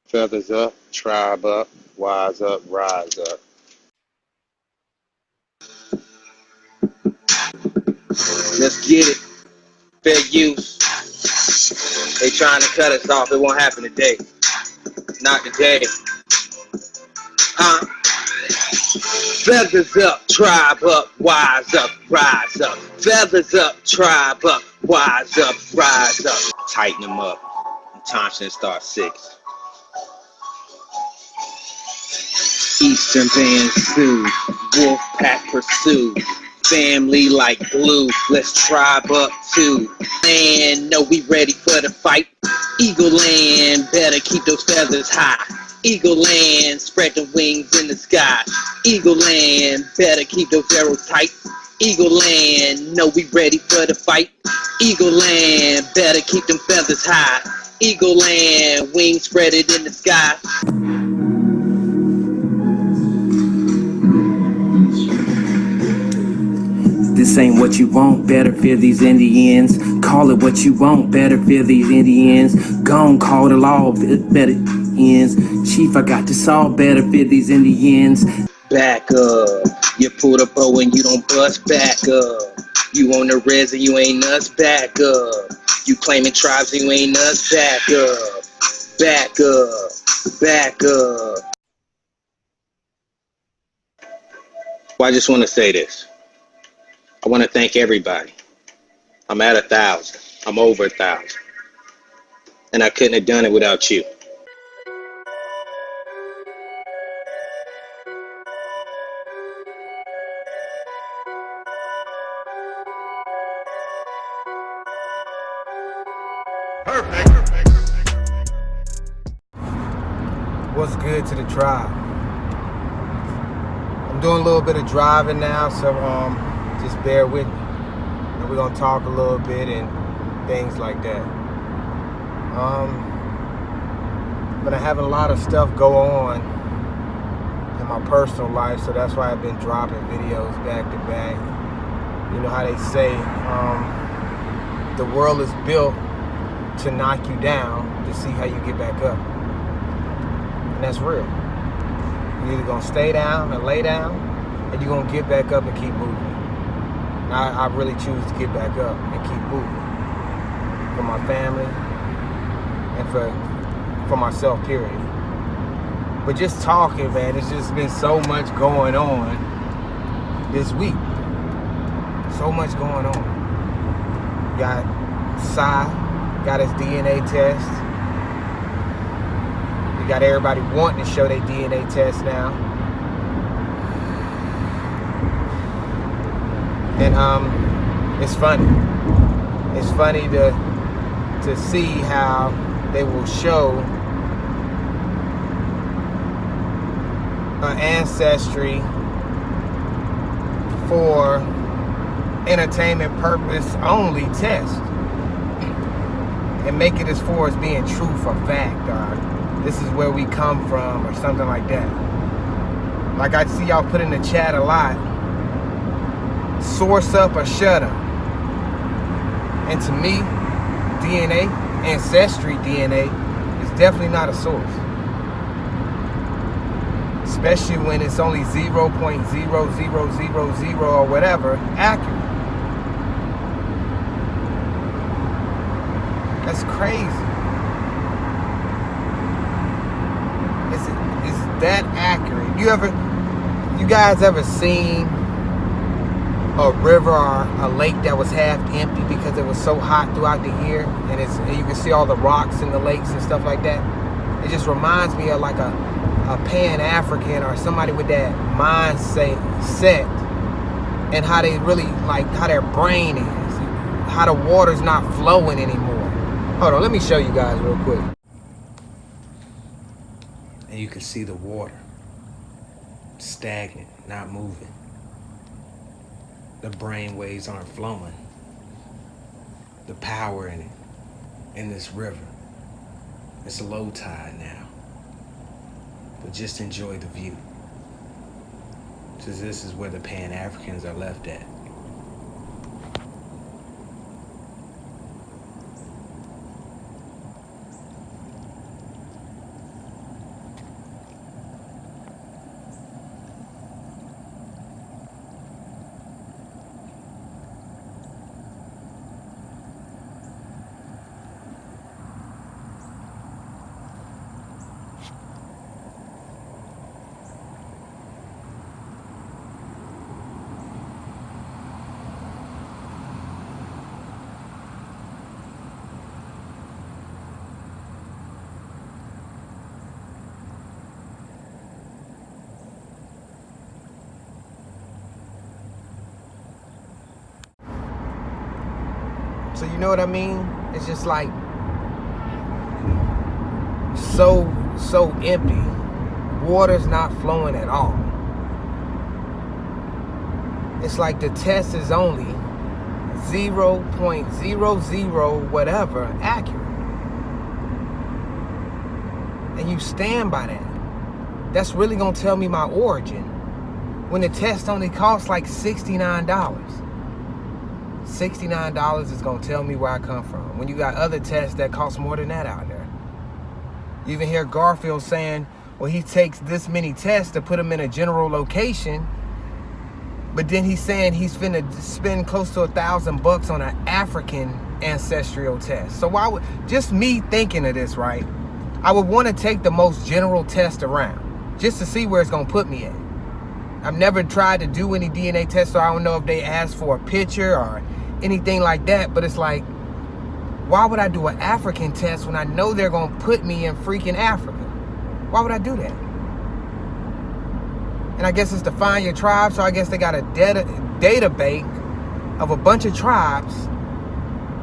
Feathers up, tribe up, wise up, rise up. Let's get it. Fair use. They trying to cut us off. It won't happen today. Not today. Feathers up, tribe up, wise up, rise up. Feathers up, tribe up, wise up, rise up. Tighten them up. Thompson Star 6. Eastern Band Sioux, Wolf Pack pursue. Family like glue, let's tribe up too. Man, know we ready for the fight. Eagle Land, better keep those feathers high. Eagle Land, spread the wings in the sky. Eagle Land, better keep those arrows tight. Eagle Land, know we ready for the fight. Eagle Land, better keep them feathers high. Eagle Land, wings spread it in the sky. This ain't what you want, better fear these Indians. Call it what you want, better fear these Indians. Gon' call the law, better ends. Chief, I got this all, better fear these Indians. Back up, you pull the bow and you don't bust. Back up, you on the res and you ain't us. Back up, you claiming tribes and you ain't us. Back up, back up, back up. Well, I just want to say this. I want to thank everybody. I'm at 1,000. I'm over 1,000. And I couldn't have done it without you. What's good to the tribe? I'm doing a little bit of driving now, so just bear with me. And we're gonna talk a little bit and things like that. But I have a lot of stuff go on in my personal life, so that's why I've been dropping videos back to back. You know how they say, the world is built to knock you down to see how you get back up. And that's real. You're either gonna stay down and lay down, and you're gonna get back up and keep moving. And I really choose to get back up and keep moving. For my family and for myself, period. But just talking, man, it's just been so much going on this week. So much going on. Got Psy, got his DNA test. We got everybody wanting to show their DNA test now. And it's funny. It's funny to see how they will show an ancestry for entertainment purpose only test and make it as far as being true for fact, or this is where we come from, or something like that. Like I see y'all put in the chat a lot, source up or shut up. And to me, DNA, ancestry DNA, is definitely not a source. Especially when it's only 0.0000 or whatever accurate. That's crazy. Is that accurate? You guys ever seen a river or a lake that was half empty because it was so hot throughout the year, and you can see all the rocks in the lakes and stuff like that? It just reminds me of like a Pan-African or somebody with that mindset set, and how they really, like, how their brain is, how the water's not flowing anymore. Hold on, let me show you guys real quick. And you can see the water stagnant, not moving. The brain waves aren't flowing. The power in it, in this river. It's low tide now. But just enjoy the view. Because this is where the Pan-Africans are left at. So you know what I mean? It's just like so empty. Water's not flowing at all. It's like the test is only 0.00 whatever accurate. And you stand by that. That's really gonna tell me my origin. When the test only costs like $69. $69 is gonna tell me where I come from. When you got other tests that cost more than that out there. You even hear Garfield saying, well, he takes this many tests to put him in a general location, but then he's saying he's finna spend close to $1,000 on an African ancestral test. So why would, just me thinking of this, right? I would want to take the most general test around just to see where it's gonna put me at. I've never tried to do any DNA tests, so I don't know if they ask for a picture or anything like that, but it's like, why would I do an African test when I know they're gonna put me in freaking Africa? Why would I do that? And I guess it's to find your tribe, so I guess they got a data bank of a bunch of tribes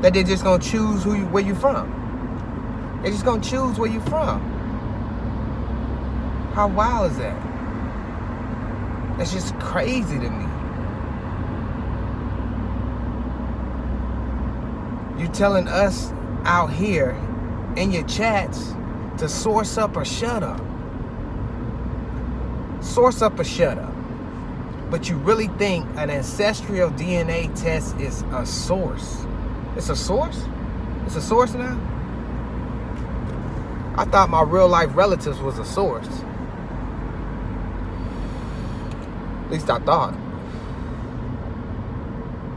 that they're just gonna choose where you from. They're just gonna choose where you from. How wild is that? That's just crazy to me. You're telling us out here in your chats to source up or shut up. Source up or shut up. But you really think an ancestral DNA test is a source? It's a source? It's a source now? I thought my real life relatives was a source. At least I thought.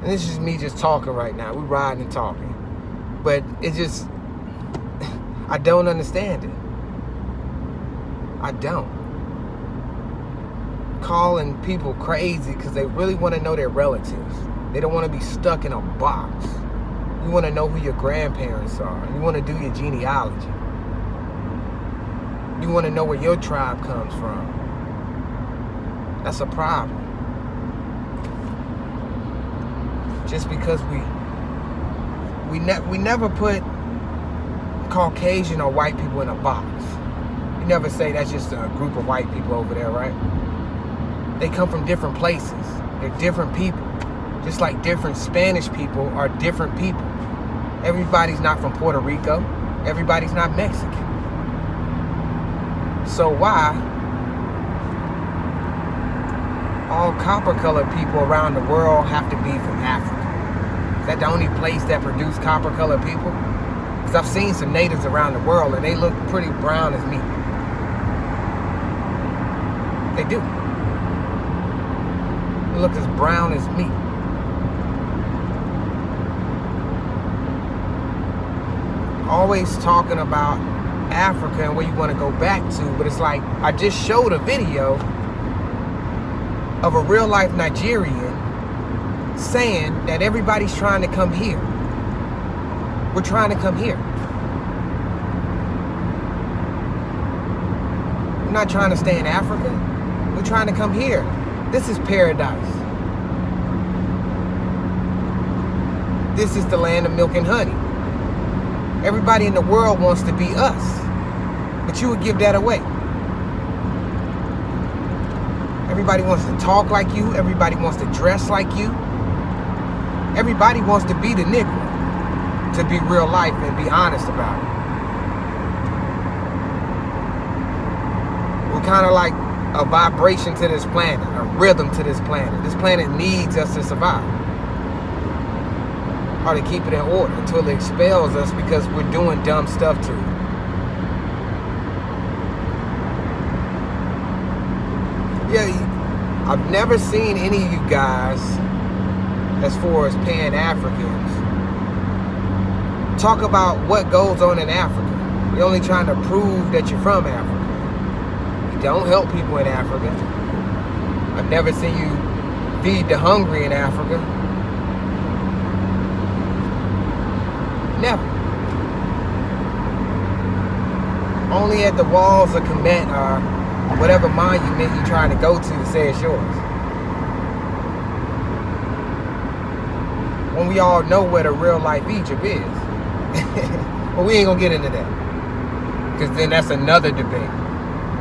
And this is me just talking right now. We're riding and talking. But it just, I don't understand it. I don't. Calling people crazy because they really want to know their relatives. They don't want to be stuck in a box. You want to know who your grandparents are. You want to do your genealogy. You want to know where your tribe comes from. That's a problem. Just because we never put Caucasian or white people in a box. You never say that's just a group of white people over there, right? They come from different places. They're different people. Just like different Spanish people are different people. Everybody's not from Puerto Rico. Everybody's not Mexican. So why all copper-colored people around the world have to be from Africa? Is that the only place that produce copper-colored people? Because I've seen some natives around the world and they look pretty brown as me. They do. They look as brown as me. Always talking about Africa and where you want to go back to, but it's like I just showed a video of a real life Nigerian saying that everybody's trying to come here. We're trying to come here. We're not trying to stay in Africa. We're trying to come here. This is paradise. This is the land of milk and honey. Everybody in the world wants to be us, but you would give that away. Everybody wants to talk like you. Everybody wants to dress like you. Everybody wants to be the nigga, to be real life and be honest about it. We're kind of like a vibration to this planet, a rhythm to this planet. This planet needs us to survive. Or to keep it in order until it expels us because we're doing dumb stuff to it. Yeah, I've never seen any of you guys, as far as Pan-Africans, talk about what goes on in Africa. You're only trying to prove that you're from Africa. You don't help people in Africa. I've never seen you feed the hungry in Africa. Never. Only at the walls of Kemet or whatever monument you're trying to go to say it's yours. when we all know where the real life Egypt is. But we ain't gonna get into that, because then that's another debate.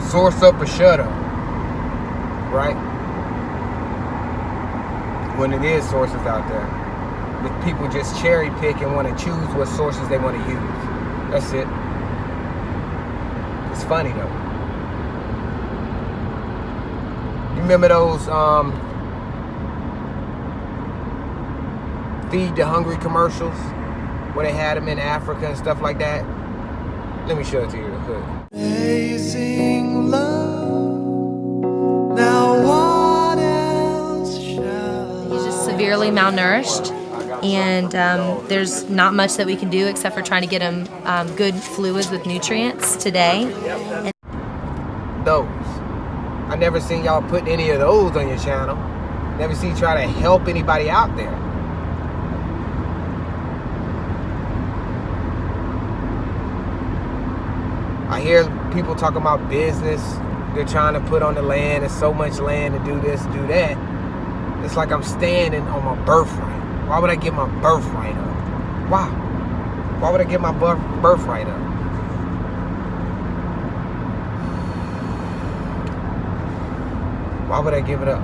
Source up or shut up, right? When it is sources out there, with people just cherry pick and want to choose what sources they want to use. That's it. It's funny though. You remember those Feed the Hungry commercials where they had them in Africa and stuff like that? Let me show it to you real quick. Amazing love. Now what else shall He's just severely malnourished, and there's not much that we can do except for trying to get him good fluids with nutrients today. Those. I never seen y'all putting any of those on your channel. Never see you try to help anybody out there. I hear people talking about business they're trying to put on the land. There's so much land to do this, do that. It's like I'm standing on my birthright. Why would I give my birthright up? Why? Why would I give my birthright up? Why would I give it up?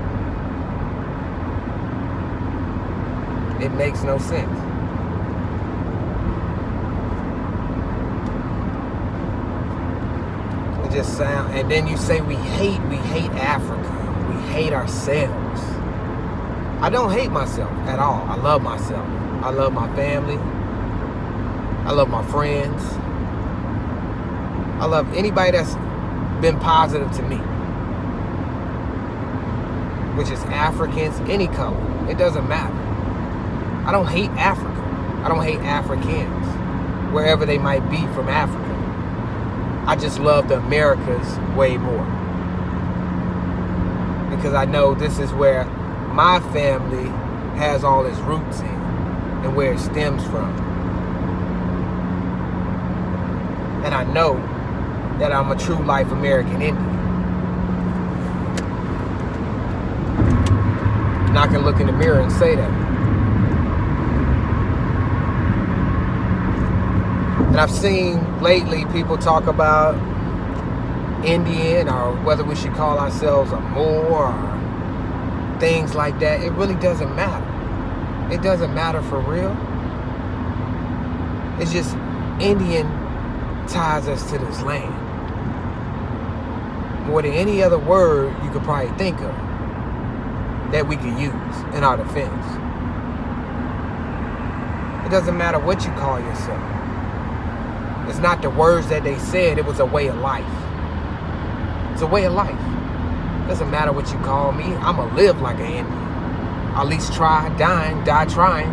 It makes no sense. It just sounds, and then you say we hate Africa. We hate ourselves. I don't hate myself at all. I love myself. I love my family. I love my friends. I love anybody that's been positive to me, which is Africans, any color. It doesn't matter. I don't hate Africa. I don't hate Africans, wherever they might be from Africa. I just love the Americas way more, because I know this is where my family has all its roots in and where it stems from. And I know that I'm a true life American Indian. And I can look in the mirror and say that. And I've seen lately people talk about Indian, or whether we should call ourselves a Moor, or things like that. It really doesn't matter. It doesn't matter for real. It's just Indian ties us to this land more than any other word you could probably think of that we could use in our defense. It doesn't matter what you call yourself. It's not the words that they said. It was a way of life. It's a way of life. It doesn't matter what you call me. I'm going to live like an Indian. At least try, die trying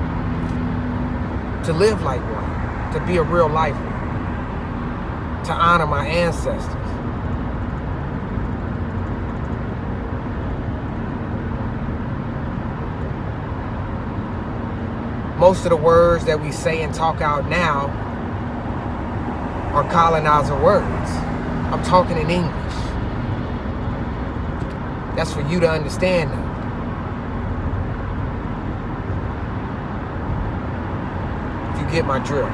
to live like one, to be a real life one, to honor my ancestors. Most of the words that we say and talk out now are colonizer words. I'm talking in English. That's for you to understand though. If you get my drift.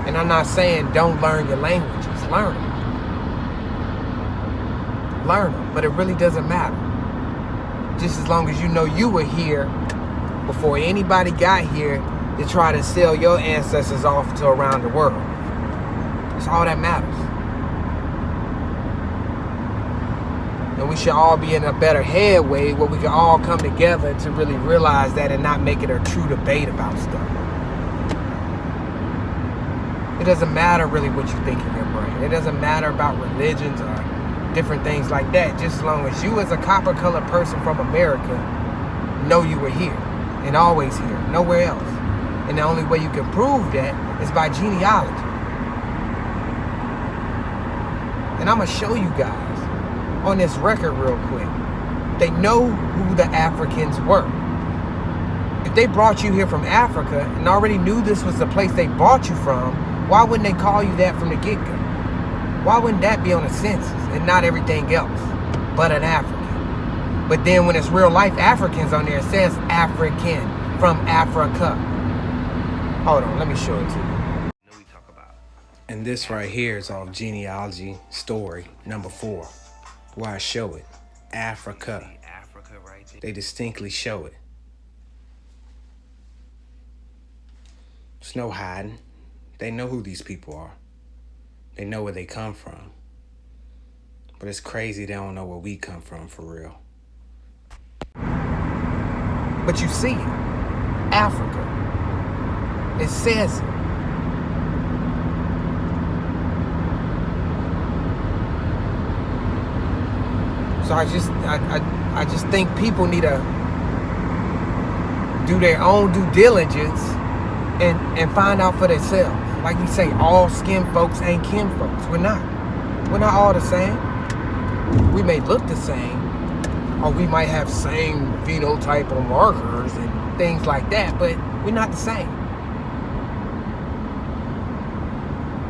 And I'm not saying don't learn your languages. Learn them. Learn them. But it really doesn't matter. Just as long as you know you were here before anybody got here to try to sell your ancestors off to around the world. That's all that matters. And we should all be in a better headway where we can all come together to really realize that and not make it a true debate about stuff. It doesn't matter really what you think in your brain. It doesn't matter about religions or different things like that. Just as long as you as a copper colored person from America know you were here and always here, nowhere else. And the only way you can prove that is by genealogy. And I'm going to show you guys on this record real quick. They know who the Africans were. If they brought you here from Africa and already knew this was the place they brought you from, why wouldn't they call you that from the get-go? Why wouldn't that be on the census and not everything else but an African? But then when it's real life Africans on there, it says African. from Africa. Hold on, let me show it to you. And this right here is off genealogy story number 4, where I show it. Africa. They distinctly show it. There's no hiding. They know who these people are. They know where they come from. But it's crazy they don't know where we come from for real. But you see it. Africa. It says it. So I just think people need to do their own due diligence and find out for themselves. Like we say, all skin folks ain't kin folks. We're not. We're not all the same. We may look the same, or we might have same phenotypal markers and things like that, but we're not the same.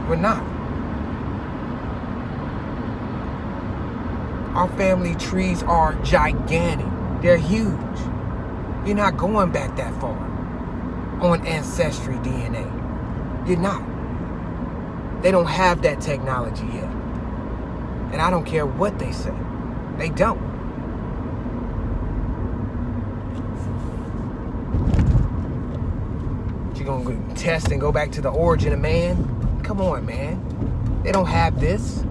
We're not. Our family trees are gigantic. They're huge. You're not going back that far on ancestry DNA. You're not. They don't have that technology yet. And I don't care what they say. They don't. You're going to test and go back to the origin of man? Come on, man. They don't have this.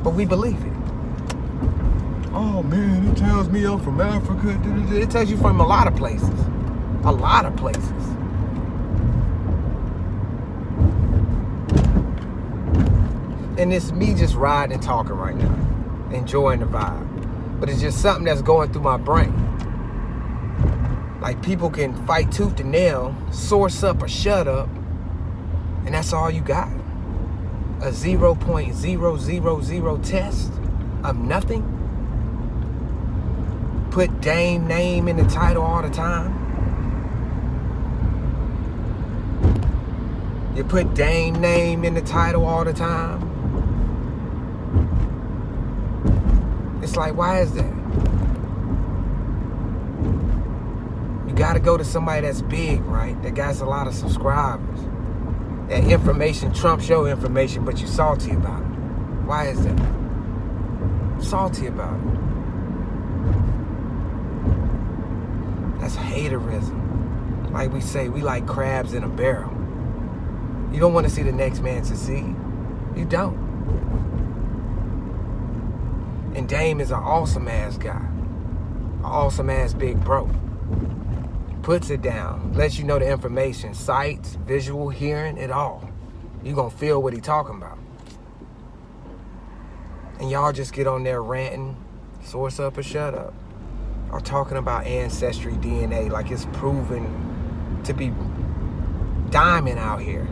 But we believe it. Oh man, it tells me I'm from Africa. It tells you from a lot of places. A lot of places. And it's me just riding and talking right now. Enjoying the vibe. But it's just something that's going through my brain. Like people can fight tooth and nail, source up or shut up, and that's all you got. A 0.000 test of nothing. Put Dame name in the title all the time. You put Dame name in the title all the time. It's like, why is that? You gotta go to somebody that's big, right? That got a lot of subscribers. That information trumps your information, but you're salty about it. Why is that? Salty about it. That's haterism. Like we say, we like crabs in a barrel. You don't want to see the next man succeed. You don't. And Dame is an awesome ass guy. An awesome ass big bro. Puts it down, lets you know the information, sights, visual, hearing, it all. You gonna feel what he talking about. And y'all just get on there ranting, source up or shut up. Or talking about ancestry DNA like it's proven to be diamond out here.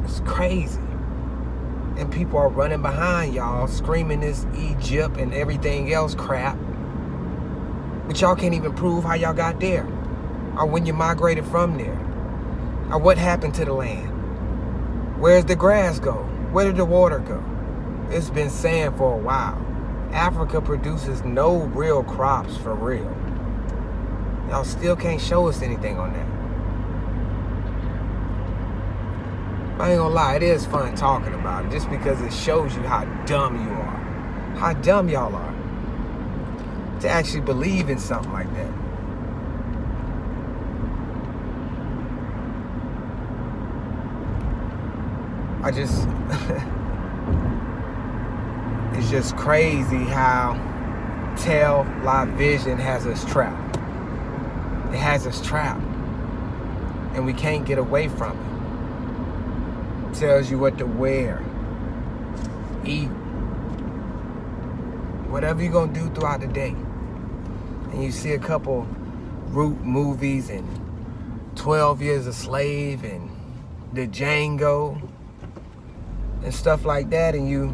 It's crazy. And people are running behind y'all, screaming this Egypt and everything else crap. But y'all can't even prove how y'all got there. Or when you migrated from there. Or what happened to the land. Where's the grass go? Where did the water go? It's been saying for a while. Africa produces no real crops for real. Y'all still can't show us anything on that. I ain't gonna lie, it is fun talking about it just because it shows you how dumb you are. How dumb y'all are. To actually believe in something like that. It's just crazy how television has us trapped. It has us trapped. And we can't get away from it. Tells you what to wear, eat, whatever you're gonna do throughout the day. And you see a couple root movies and 12 Years a Slave and the Django and stuff like that, and you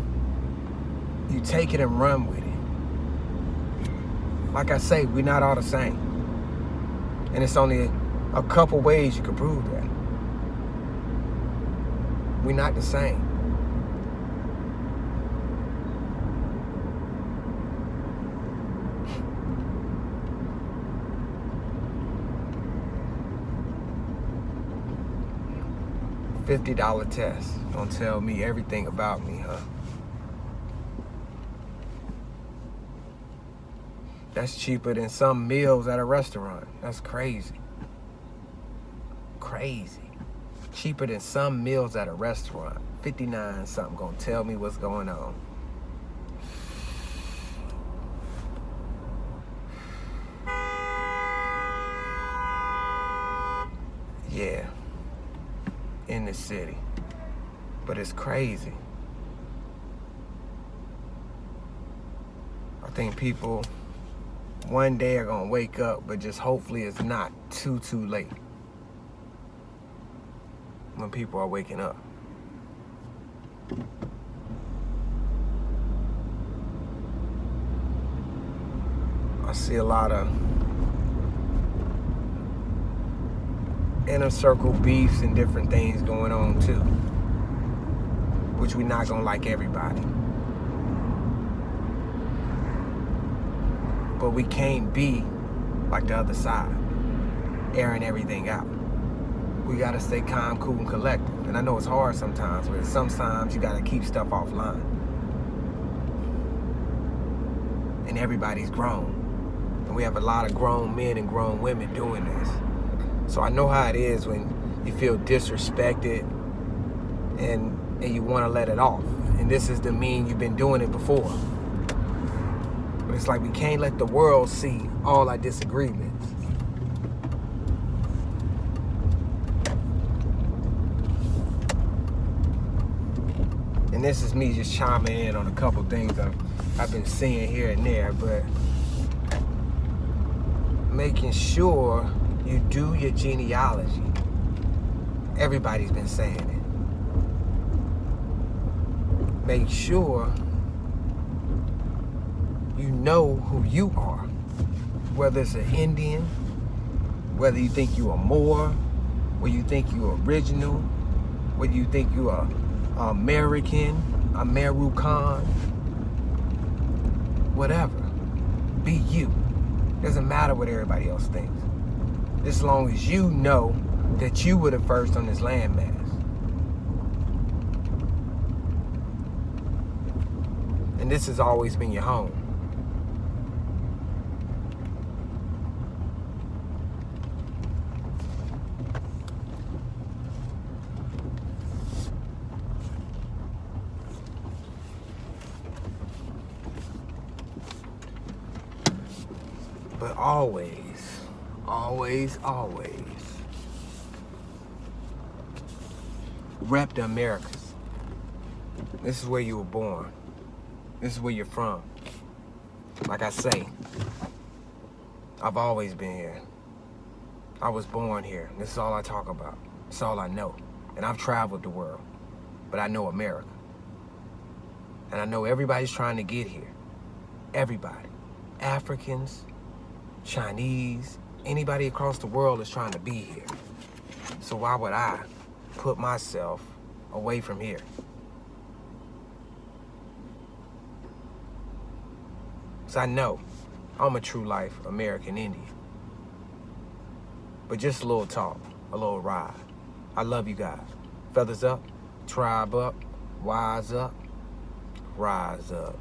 take it and run with it. Like I say, we're not all the same. And it's only a couple ways you can prove that. We're not the same. $50 test. Gonna tell me everything about me, huh? That's cheaper than some meals at a restaurant. That's crazy. Crazy. Cheaper than some meals at a restaurant. 59 something gonna tell me what's going on. Yeah, in the city, but it's crazy. I think people one day are gonna wake up, but just hopefully it's not too late when people are waking up. I see a lot of inner circle beefs and different things going on too, which we're not gonna like everybody. But we can't be like the other side, airing everything out. We gotta stay calm, cool, and collected. And I know it's hard sometimes, but sometimes you gotta keep stuff offline. And everybody's grown. And we have a lot of grown men and grown women doing this. So I know how it is when you feel disrespected and you want to let it off. And this is the mean you've been doing it before. But it's like we can't let the world see all our disagreements. And this is me just chiming in on a couple things I've been seeing here and there, but making sure you do your genealogy. Everybody's been saying it. Make sure you know who you are. Whether it's an Indian, whether you think you are Moor, whether you think you are original, whether you think you are American, American, whatever. Be you. Doesn't matter what everybody else thinks. As long as you know that you were the first on this landmass. And this has always been your home. But always, rep the Americas. This is where you were born. This is where you're from. Like I say, I've always been here. I was born here. This is all I talk about. It's all I know. And I've traveled the world, but I know America. And I know everybody's trying to get here. Everybody. Africans, Chinese, anybody across the world is trying to be here. So why would I put myself away from here? So I know I'm a true life American Indian. But just a little talk, a little ride. I love you guys. Feathers up, tribe up, wise up, rise up.